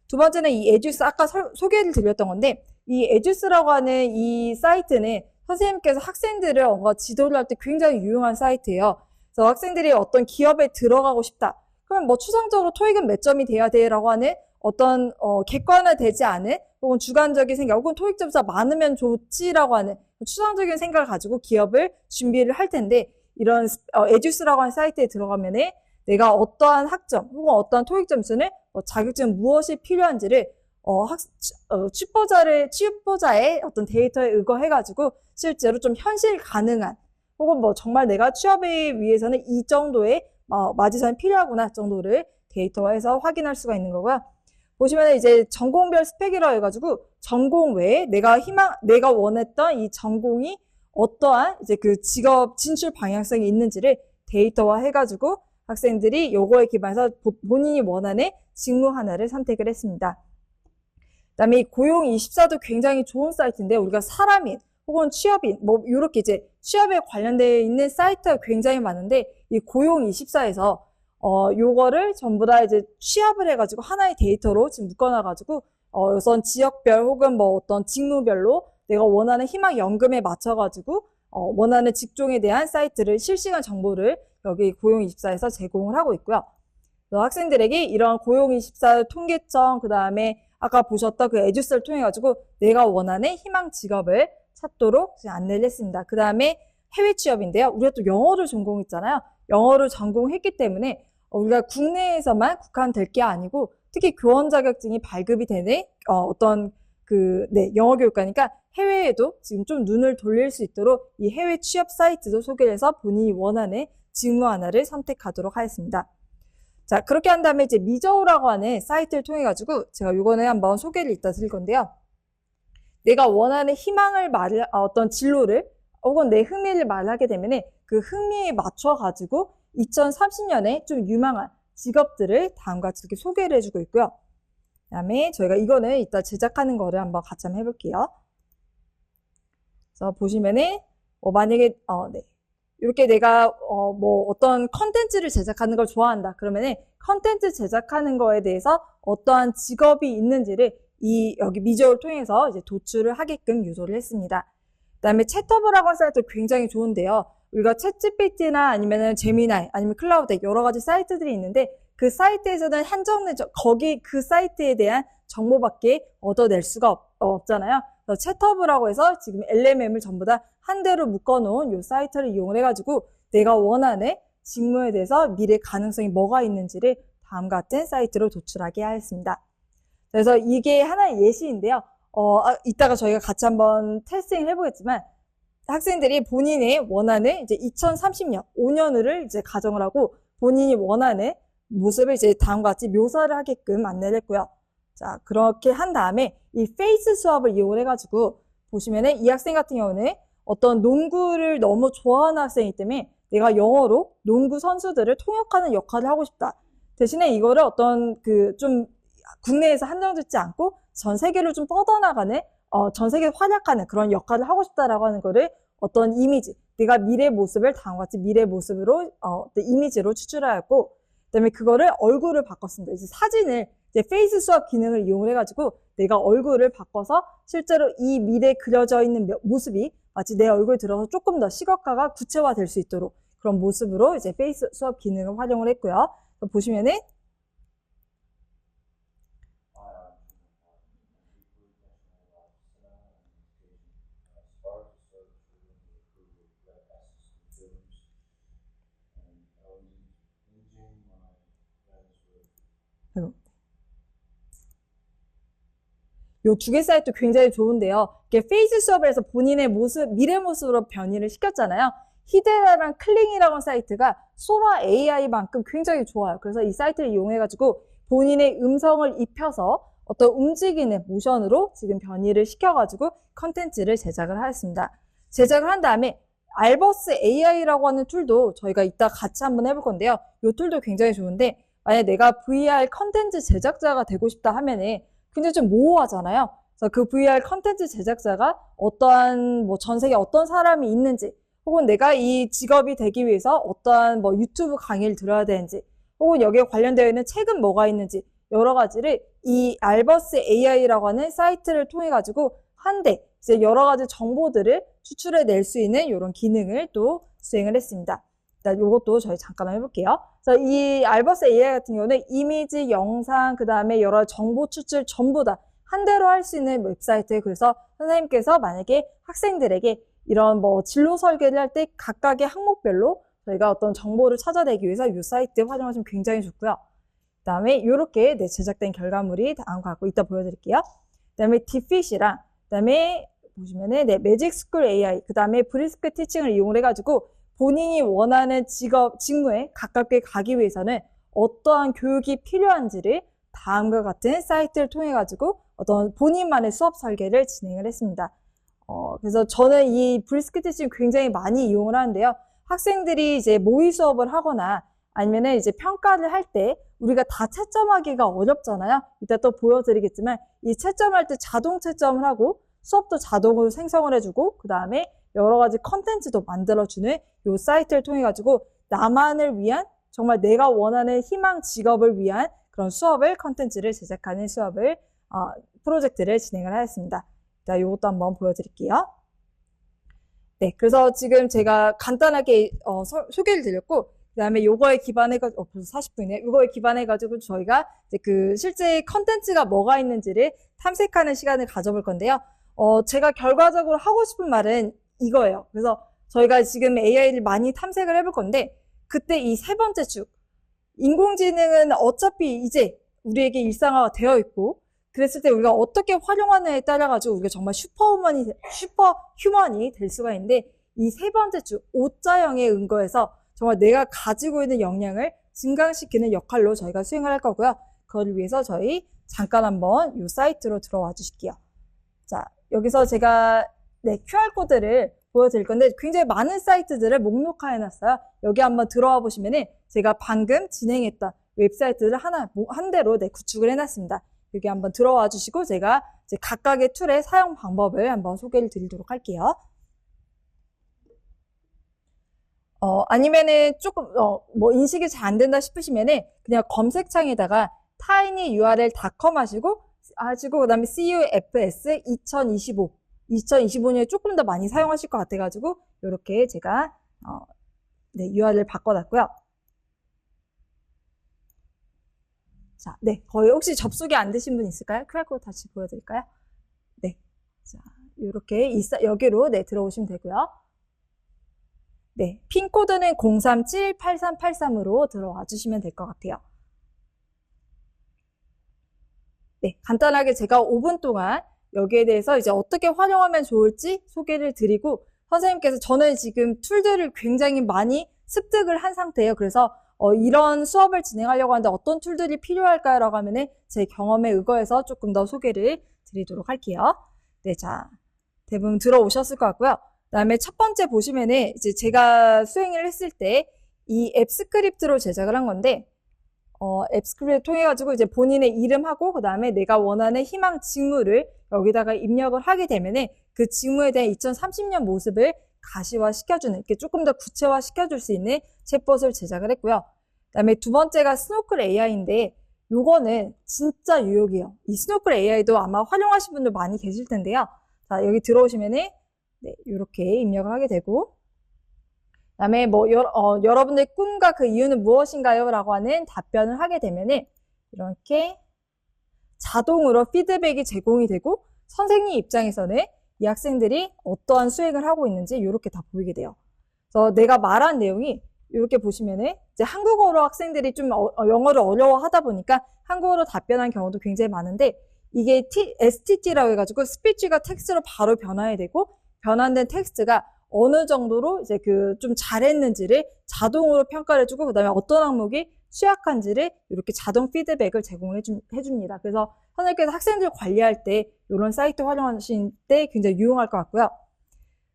두 번째는 이 에듀스, 아까 소개를 드렸던 건데, 이 에듀스라고 하는 이 사이트는 선생님께서 학생들을 지도를 할 때 굉장히 유용한 사이트예요. 그래서 학생들이 어떤 기업에 들어가고 싶다. 그러면 뭐 추상적으로 토익은 몇 점이 돼야 돼라고 하는 어떤 객관화되지 않은 혹은 주관적인 생각, 혹은 토익 점수가 많으면 좋지라고 하는 추상적인 생각을 가지고 기업을 준비를 할 텐데, 이런 에듀스라고 하는 사이트에 들어가면은 내가 어떠한 학점 혹은 어떠한 토익 점수는 자격증 무엇이 필요한지를 취업보자의 어떤 데이터에 의거해가지고 실제로 좀 현실 가능한 혹은 정말 내가 취업에 위해서는 이 정도의 마지선이 필요하구나 정도를 데이터화해서 확인할 수가 있는 거고요. 보시면 이제 전공별 스펙이라고 해가지고 전공 외에 내가 원했던 이 전공이 어떠한 이제 그 직업 진출 방향성이 있는지를 데이터화 해가지고 학생들이 요거에 기반해서 본인이 원하는 직무 하나를 선택을 했습니다. 그다음에 이 고용24도 굉장히 좋은 사이트인데 우리가 사람인 혹은 취업인 이렇게 이제 취업에 관련되어 있는 사이트가 굉장히 많은데 이 고용24에서 요거를 전부 다 이제 취합을 해가지고 하나의 데이터로 지금 묶어놔가지고 우선 지역별 혹은 어떤 직무별로 내가 원하는 희망연금에 맞춰가지고 원하는 직종에 대한 사이트를 실시간 정보를 여기 고용24에서 제공을 하고 있고요. 학생들에게 이런 고용24 통계청 그 다음에 아까 보셨던 그 에듀스를 통해 가지고 내가 원하는 희망 직업을 찾도록 안내를 했습니다. 그 다음에 해외 취업인데요. 우리가 또 영어를 전공했잖아요. 영어를 전공했기 때문에 우리가 국내에서만 국한될 게 아니고 특히 교원 자격증이 발급이 되는 영어 교육과니까 해외에도 지금 좀 눈을 돌릴 수 있도록 이 해외 취업 사이트도 소개를 해서 본인이 원하는 직무 하나를 선택하도록 하였습니다. 자, 그렇게 한 다음에 이제 미저우라고 하는 사이트를 통해 가지고 제가 요거는 한번 소개를 이따 드릴 건데요. 내가 원하는 희망을 어떤 진로를 혹은 내 흥미를 말하게 되면은 그 흥미에 맞춰 가지고 2030년에 좀 유망한 직업들을 다음과 같이 이렇게 소개를 해주고 있고요. 그 다음에 저희가 이거는 이따 제작하는 거를 한번 같이 한번 해볼게요. 그래서 보시면은 만약에 이렇게 내가 어떤 컨텐츠를 제작하는 걸 좋아한다 그러면은 컨텐츠 제작하는 거에 대해서 어떠한 직업이 있는지를 여기 미저를 통해서 이제 도출을 하게끔 유도를 했습니다. 그 다음에 챗터블이라고 하는 사이트 굉장히 좋은데요. 우리가 챗GPT나 아니면은 제미나이 아니면 클라우드 여러 가지 사이트들이 있는데 그 사이트에서는 한정된 거기 그 사이트에 대한 정보밖에 얻어낼 수가 없잖아요. 그래서 챗터블이라고 해서 지금 LMM을 전부 다 한 대로 묶어놓은 이 사이트를 이용을 해가지고 내가 원하는 직무에 대해서 미래 가능성이 뭐가 있는지를 다음과 같은 사이트로 도출하게 하였습니다. 그래서 이게 하나의 예시인데요. 이따가 저희가 같이 한번 테스팅을 해보겠지만 학생들이 본인의 원하는 이제 2030년, 5년을 이제 가정을 하고 본인이 원하는 모습을 이제 다음과 같이 묘사를 하게끔 안내를 했고요. 자, 그렇게 한 다음에 이 페이스 수업을 이용을 해가지고 보시면은 이 학생 같은 경우는 어떤 농구를 너무 좋아하는 학생이기 때문에 내가 영어로 농구 선수들을 통역하는 역할을 하고 싶다. 대신에 이거를 어떤 좀 국내에서 한정짓지 않고 전 세계로 좀 뻗어나가는 전 세계 활약하는 그런 역할을 하고 싶다라고 하는 거를 어떤 이미지, 내가 미래 모습을 다음과 같이 미래 모습으로 이미지로 추출하였고, 그다음에 그거를 얼굴을 바꿨습니다. 이제 사진을 이제 페이스 수업 기능을 이용을 해가지고 내가 얼굴을 바꿔서 실제로 이 미래에 그려져 있는 모습이 마치 내 얼굴 들어서 조금 더 시각화가 구체화될 수 있도록 그런 모습으로 이제 페이스 수업 기능을 활용을 했고요. 보시면은 요 두 개 사이트 굉장히 좋은데요. 이게 페이스 수업을 해서 본인의 모습, 미래 모습으로 변이를 시켰잖아요. 히데라랑 클링이라고 하는 사이트가 소라 AI만큼 굉장히 좋아요. 그래서 이 사이트를 이용해가지고 본인의 음성을 입혀서 어떤 움직이는 모션으로 지금 변이를 시켜가지고 컨텐츠를 제작을 하였습니다. 제작을 한 다음에 알버스 AI라고 하는 툴도 저희가 이따 같이 한번 해볼 건데요. 이 툴도 굉장히 좋은데 만약 내가 VR 컨텐츠 제작자가 되고 싶다 하면은 굉장히 좀 모호하잖아요. 그래서 그 VR 컨텐츠 제작자가 어떠한 전 세계 어떤 사람이 있는지 혹은 내가 이 직업이 되기 위해서 어떠한 유튜브 강의를 들어야 되는지 혹은 여기에 관련되어 있는 책은 뭐가 있는지 여러 가지를 이 알버스 AI라고 하는 사이트를 통해 가지고 한데 이제 여러 가지 정보들을 추출해 낼 수 있는 이런 기능을 또 수행을 했습니다. 일단 이것도 저희 잠깐 해볼게요. 그래서 이 알버스 AI 같은 경우는 이미지, 영상, 그 다음에 여러 정보 추출 전부 다 한 대로 할 수 있는 웹사이트에 그래서 선생님께서 만약에 학생들에게 이런 진로 설계를 할 때 각각의 항목별로 저희가 어떤 정보를 찾아내기 위해서 이 사이트 활용하시면 굉장히 좋고요. 그 다음에 이렇게 네, 제작된 결과물이 다음과 같고 이따 보여드릴게요. 그 다음에 딥핏이랑 그 다음에 보시면은 네, 매직 스쿨 AI 그 다음에 브리스크 티칭을 이용해가지고 본인이 원하는 직무에 가깝게 가기 위해서는 어떠한 교육이 필요한지를 다음과 같은 사이트를 통해 가지고 어떤 본인만의 수업 설계를 진행을 했습니다. 그래서 저는 이 브리스크 티칭 굉장히 많이 이용을 하는데요. 학생들이 이제 모의 수업을 하거나 아니면은 이제 평가를 할 때 우리가 다 채점하기가 어렵잖아요. 이따 또 보여드리겠지만 이 채점할 때 자동 채점을 하고 수업도 자동으로 생성을 해주고 그 다음에 여러 가지 컨텐츠도 만들어주는 이 사이트를 통해 가지고 나만을 위한 정말 내가 원하는 희망 직업을 위한 그런 수업을 컨텐츠를 제작하는 수업을 프로젝트를 진행을 하였습니다. 자, 이것도 한번 보여드릴게요. 네, 그래서 지금 제가 간단하게 소개를 드렸고 그 다음에 요거에 기반해가지고 벌써 40분이네. 요거에 기반해가지고 저희가 이제 그 실제 컨텐츠가 뭐가 있는지를 탐색하는 시간을 가져볼 건데요. 제가 결과적으로 하고 싶은 말은 이거예요. 그래서 저희가 지금 AI를 많이 탐색을 해볼 건데 그때 이 세 번째 축 인공지능은 어차피 이제 우리에게 일상화가 되어 있고 그랬을 때 우리가 어떻게 활용하느냐에 따라 가지고 우리가 정말 슈퍼휴먼이 될 수가 있는데 이 세 번째 축 O자형에 근거해서 정말 내가 가지고 있는 역량을 증강시키는 역할로 저희가 수행을 할 거고요. 그걸 위해서 저희 잠깐 한번 이 사이트로 들어와 주실게요. 자, 여기서 제가 네, QR코드를 보여드릴 건데 굉장히 많은 사이트들을 목록화해 놨어요. 여기 한번 들어와 보시면은 제가 방금 진행했던 웹사이트를 한 대로 네, 구축을 해놨습니다. 여기 한번 들어와 주시고 제가 이제 각각의 툴의 사용 방법을 한번 소개를 드리도록 할게요. 아니면은 조금 뭐 인식이 잘 안 된다 싶으시면은 그냥 검색창에다가 tinyurl.com 하시고 그다음에 CUFS 2025년에 조금 더 많이 사용하실 것 같아가지고 이렇게 제가 네, URL 바꿔놨고요. 자, 네, 거의 혹시 접속이 안 되신 분 있을까요? QR코드 다시 보여드릴까요? 네, 자, 이렇게 여기로 네 들어오시면 되고요. 네, 핀 코드는 0378383으로 들어와 주시면 될 것 같아요. 네, 간단하게 제가 5분 동안 여기에 대해서 이제 어떻게 활용하면 좋을지 소개를 드리고 선생님께서 저는 지금 툴들을 굉장히 많이 습득을 한 상태예요. 그래서 이런 수업을 진행하려고 하는데 어떤 툴들이 필요할까요? 라고 하면은 제 경험에 의거해서 조금 더 소개를 드리도록 할게요. 네, 자, 대부분 들어오셨을 것 같고요. 그 다음에 첫 번째 보시면은 이제 제가 수행을 했을 때 이 앱 스크립트로 제작을 한 건데 앱 스크립트를 통해 가지고 이제 본인의 이름하고 그 다음에 내가 원하는 희망 직무를 여기다가 입력을 하게 되면은 그 직무에 대한 2030년 모습을 가시화 시켜주는 이렇게 조금 더 구체화 시켜줄 수 있는 챗봇을 제작을 했고요. 그 다음에 두 번째가 스노클 AI인데 요거는 진짜 유용해요. 이 스노클 AI도 아마 활용하신 분들 많이 계실 텐데요. 자, 여기 들어오시면은 네, 이렇게 입력을 하게 되고 그 다음에 뭐 여러분들의 꿈과 그 이유는 무엇인가요? 라고 하는 답변을 하게 되면은 이렇게 자동으로 피드백이 제공이 되고 선생님 입장에서는 이 학생들이 어떠한 수행을 하고 있는지 이렇게 다 보이게 돼요. 그래서 내가 말한 내용이 이렇게 보시면은 이제 한국어로 학생들이 좀 영어를 어려워하다 보니까 한국어로 답변한 경우도 굉장히 많은데 이게 STT라고 해가지고 스피치가 텍스트로 바로 변화해야 되고 변환된 텍스트가 어느 정도로 이제 좀 잘했는지를 자동으로 평가를 해주고 그 다음에 어떤 항목이 취약한지를 이렇게 자동 피드백을 제공을 해줍니다. 그래서 선생님께서 학생들 관리할 때 이런 사이트 활용하실 때 굉장히 유용할 것 같고요.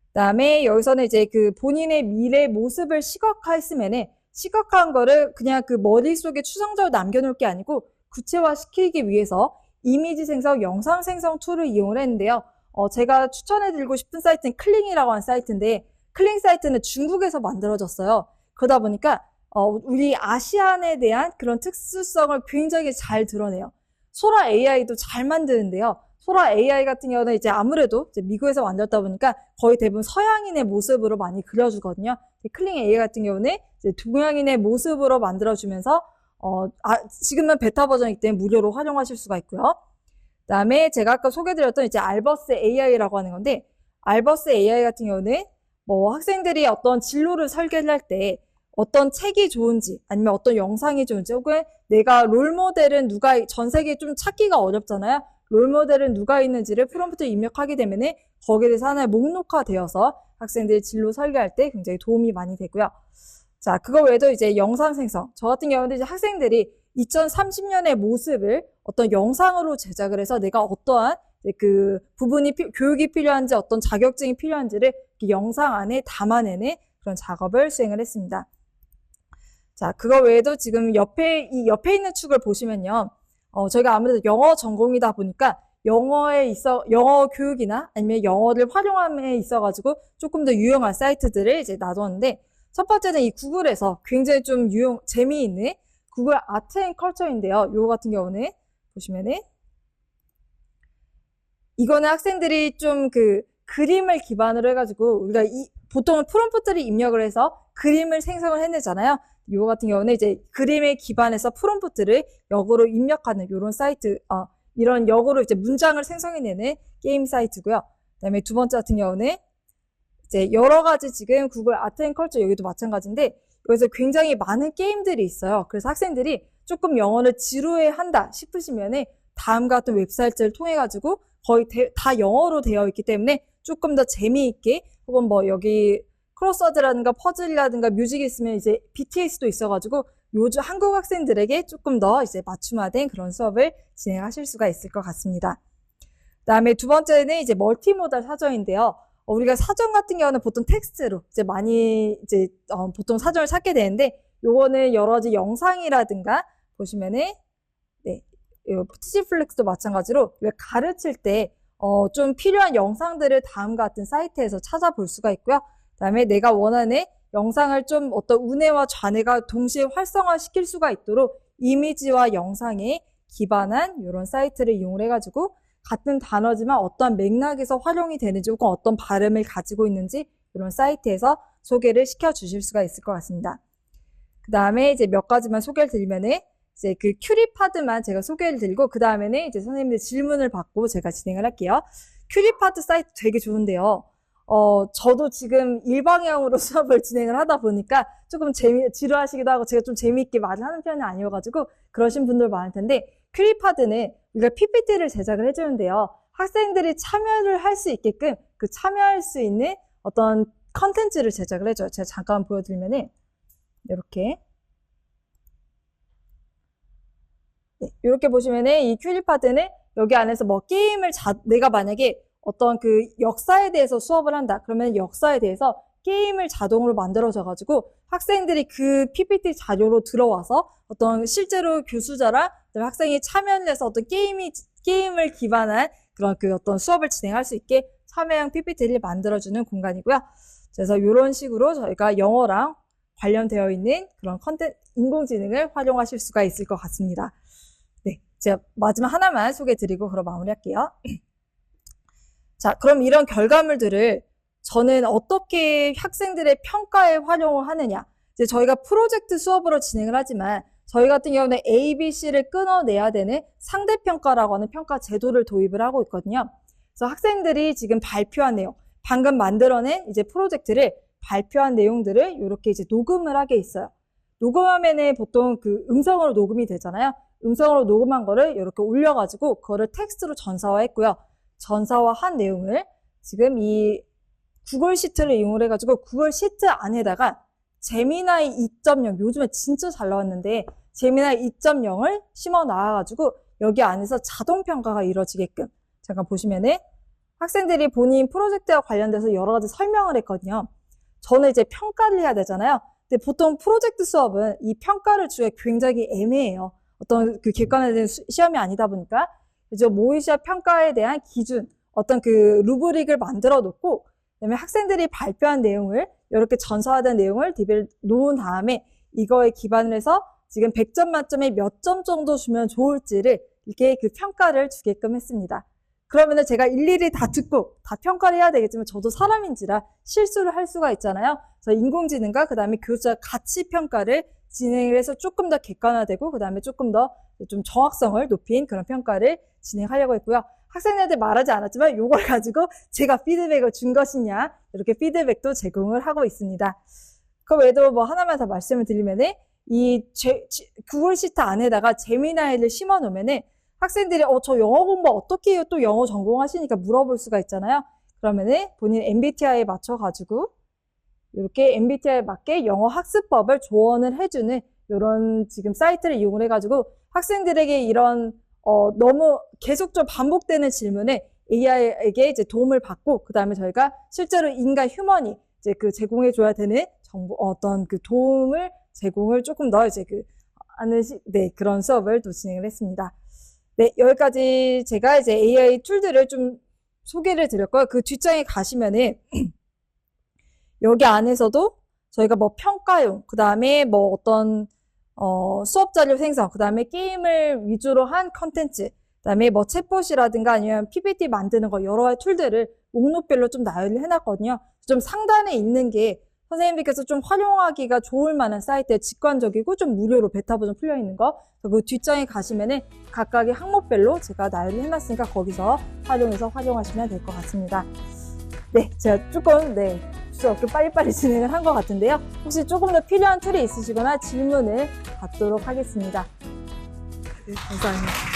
그 다음에 여기서는 이제 그 본인의 미래 모습을 시각화했으면은 시각화한 거를 그냥 그 머릿속에 추상적으로 남겨놓을 게 아니고 구체화시키기 위해서 이미지 생성, 영상 생성 툴을 이용을 했는데요. 제가 추천해드리고 싶은 사이트는 클링이라고 하는 사이트인데 클링 사이트는 중국에서 만들어졌어요. 그러다 보니까 우리 아시안에 대한 그런 특수성을 굉장히 잘 드러내요. 소라 AI도 잘 만드는데요. 소라 AI 같은 경우는 이제 아무래도 이제 미국에서 만들었다 보니까 거의 대부분 서양인의 모습으로 많이 그려주거든요. 클링 AI 같은 경우는 이제 동양인의 모습으로 만들어주면서 지금은 베타 버전이기 때문에 무료로 활용하실 수가 있고요. 그 다음에 제가 아까 소개드렸던 이제 알버스 AI라고 하는 건데 알버스 AI 같은 경우는 뭐 학생들이 어떤 진로를 설계를 할 때 어떤 책이 좋은지 아니면 어떤 영상이 좋은지 혹은 내가 롤모델은 누가 전 세계에 좀 찾기가 어렵잖아요. 롤모델은 누가 있는지를 프롬프트에 입력하게 되면 거기에 대해서 하나의 목록화되어서 학생들이 진로 설계할 때 굉장히 도움이 많이 되고요. 자, 그거 외에도 이제 영상 생성. 저 같은 경우는 이제 학생들이 2030년의 모습을 어떤 영상으로 제작을 해서 내가 어떠한 그 부분이 교육이 필요한지 어떤 자격증이 필요한지를 영상 안에 담아내는 그런 작업을 수행을 했습니다. 자, 그거 외에도 지금 옆에 있는 축을 보시면요. 저희가 아무래도 영어 전공이다 보니까 영어 교육이나 아니면 영어를 활용함에 있어가지고 조금 더 유용한 사이트들을 이제 놔뒀는데, 첫 번째는 이 구글에서 굉장히 좀 재미있는 구글 아트 앤 컬처인데요. 요거 같은 경우는 보시면은, 이거는 학생들이 좀 그 그림을 기반으로 해가지고 우리가 보통은 프롬프트를 입력을 해서 그림을 생성을 해내잖아요. 요거 같은 경우는 이제 그림에 기반해서 프롬프트를 역으로 입력하는 요런 사이트, 이런 역으로 이제 문장을 생성해내는 게임 사이트고요. 그다음에 두 번째 같은 경우는 이제 여러 가지 지금 구글 아트 앤 컬처 여기도 마찬가지인데 여기서 굉장히 많은 게임들이 있어요. 그래서 학생들이 조금 영어를 지루해한다 싶으시면은 다음과 같은 웹사이트를 통해 가지고 거의 다 영어로 되어 있기 때문에 조금 더 재미있게, 혹은 뭐 여기 크로스워드라든가 퍼즐이라든가 뮤직이 있으면 이제 BTS도 있어가지고 요즘 한국 학생들에게 조금 더 이제 맞춤화된 그런 수업을 진행하실 수가 있을 것 같습니다. 그다음에 두 번째는 이제 멀티모달 사전인데요. 우리가 사전 같은 경우는 보통 텍스트로 이제 많이 이제 보통 사전을 찾게 되는데, 요거는 여러 가지 영상이라든가 보시면은 TC플렉스도 마찬가지로 가르칠 때 좀 필요한 영상들을 다음과 같은 사이트에서 찾아볼 수가 있고요. 그다음에 내가 원하는 영상을 좀 어떤 우뇌와 좌뇌가 동시에 활성화시킬 수가 있도록 이미지와 영상에 기반한 이런 사이트를 이용을 해가지고 같은 단어지만 어떤 맥락에서 활용이 되는지 혹은 어떤 발음을 가지고 있는지 이런 사이트에서 소개를 시켜주실 수가 있을 것 같습니다. 그 다음에 이제 몇 가지만 소개를 드리면은 이제 그 큐리파드만 제가 소개를 드리고 그 다음에는 이제 선생님들 질문을 받고 제가 진행을 할게요. 큐리파드 사이트 되게 좋은데요. 저도 지금 일방향으로 수업을 진행을 하다 보니까 조금 지루하시기도 하고 제가 좀 재미있게 말을 하는 편이 아니어가지고 그러신 분들 많을 텐데, 큐리파드는 우리가 PPT를 제작을 해주는데요. 학생들이 참여를 할 수 있게끔 그 참여할 수 있는 어떤 컨텐츠를 제작을 해줘요. 제가 잠깐 보여드리면은 이렇게 이렇게 보시면은 이 큐리파드는 여기 안에서 뭐 게임을 내가 만약에 어떤 그 역사에 대해서 수업을 한다. 그러면 역사에 대해서 게임을 자동으로 만들어져가지고 학생들이 그 PPT 자료로 들어와서 어떤 실제로 교수자랑 학생이 참여를 해서 어떤 게임을 기반한 그런 그 어떤 수업을 진행할 수 있게 참여형 PPT를 만들어주는 공간이고요. 그래서 이런 식으로 저희가 영어랑 관련되어 있는 그런 인공지능을 활용하실 수가 있을 것 같습니다. 네, 제가 마지막 하나만 소개해드리고 그럼 마무리할게요. 자, 그럼 이런 결과물들을 저는 어떻게 학생들의 평가에 활용을 하느냐. 이제 저희가 프로젝트 수업으로 진행을 하지만 저희 같은 경우는 A, B, C를 끊어내야 되는 상대평가라고 하는 평가 제도를 도입을 하고 있거든요. 그래서 학생들이 지금 발표한 내용, 방금 만들어낸 이제 프로젝트를 발표한 내용들을 이렇게 이제 녹음을 하게 있어요. 녹음하면은 보통 그 음성으로 녹음이 되잖아요. 음성으로 녹음한 거를 이렇게 올려가지고 그거를 텍스트로 전사화했고요. 전사화한 내용을 지금 이 구글 시트를 이용을 해가지고 구글 시트 안에다가 제미나이 2.0, 요즘에 진짜 잘 나왔는데 제미나이 2.0을 심어 놔가지고 여기 안에서 자동 평가가 이루어지게끔, 잠깐 보시면은 학생들이 본인 프로젝트와 관련돼서 여러 가지 설명을 했거든요. 저는 이제 평가를 해야 되잖아요. 근데 보통 프로젝트 수업은 이 평가를 주기가 굉장히 애매해요. 어떤 그 객관화된 시험이 아니다 보니까. 그래서 모의시험 평가에 대한 기준, 어떤 그 루브릭을 만들어 놓고, 그다음에 학생들이 발표한 내용을 이렇게 전사화된 내용을 DB에 놓은 다음에 이거에 기반을 해서 지금 100점 만점에 몇 점 정도 주면 좋을지를 이렇게 그 평가를 주게끔 했습니다. 그러면은 제가 일일이 다 듣고 다 평가를 해야 되겠지만 저도 사람인지라 실수를 할 수가 있잖아요. 그래서 인공지능과 그 다음에 교수가 같이 평가를 진행을 해서 조금 더 객관화되고 그 다음에 조금 더 좀 정확성을 높인 그런 평가를 진행하려고 했고요. 학생들한테 말하지 않았지만 이걸 가지고 제가 피드백을 준 것이냐, 이렇게 피드백도 제공을 하고 있습니다. 그 외에도 뭐 하나만 더 말씀을 드리면은 구글 시트 안에다가 제미나이를 심어 놓으면은 학생들이 저 영어 공부 어떻게 해요? 또 영어 전공하시니까 물어볼 수가 있잖아요. 그러면은 본인 MBTI에 맞춰 가지고 이렇게 MBTI에 맞게 영어 학습법을 조언을 해주는 이런 지금 사이트를 이용을 해가지고 학생들에게 이런 너무 계속적으로 반복되는 질문에 AI에게 이제 도움을 받고 그 다음에 저희가 실제로 인간 휴먼이 이제 그 제공해줘야 되는 정보 어떤 그 도움을 제공을 조금 더 이제 하는 그런 수업을 또 진행을 했습니다. 네, 여기까지 제가 이제 AI 툴들을 좀 소개를 드렸고요. 그 뒷장에 가시면은 여기 안에서도 저희가 뭐 평가용, 그 다음에 뭐 어떤 수업 자료 생성, 그 다음에 게임을 위주로 한 컨텐츠, 그 다음에 뭐 챗봇이라든가 아니면 PPT 만드는 거 여러 가지 툴들을 목록별로 좀 나열을 해놨거든요. 좀 상단에 있는 게 선생님들께서 좀 활용하기가 좋을 만한 사이트에 직관적이고 좀 무료로 베타 버전 풀려 있는 거. 그 뒷장에 가시면은 각각의 항목별로 제가 나열을 해놨으니까 거기서 활용하시면 될 것 같습니다. 네, 제가 조금 수업 빨리빨리 진행을 한 것 같은데요. 혹시 조금 더 필요한 툴이 있으시거나 질문을 받도록 하겠습니다. 네, 감사합니다.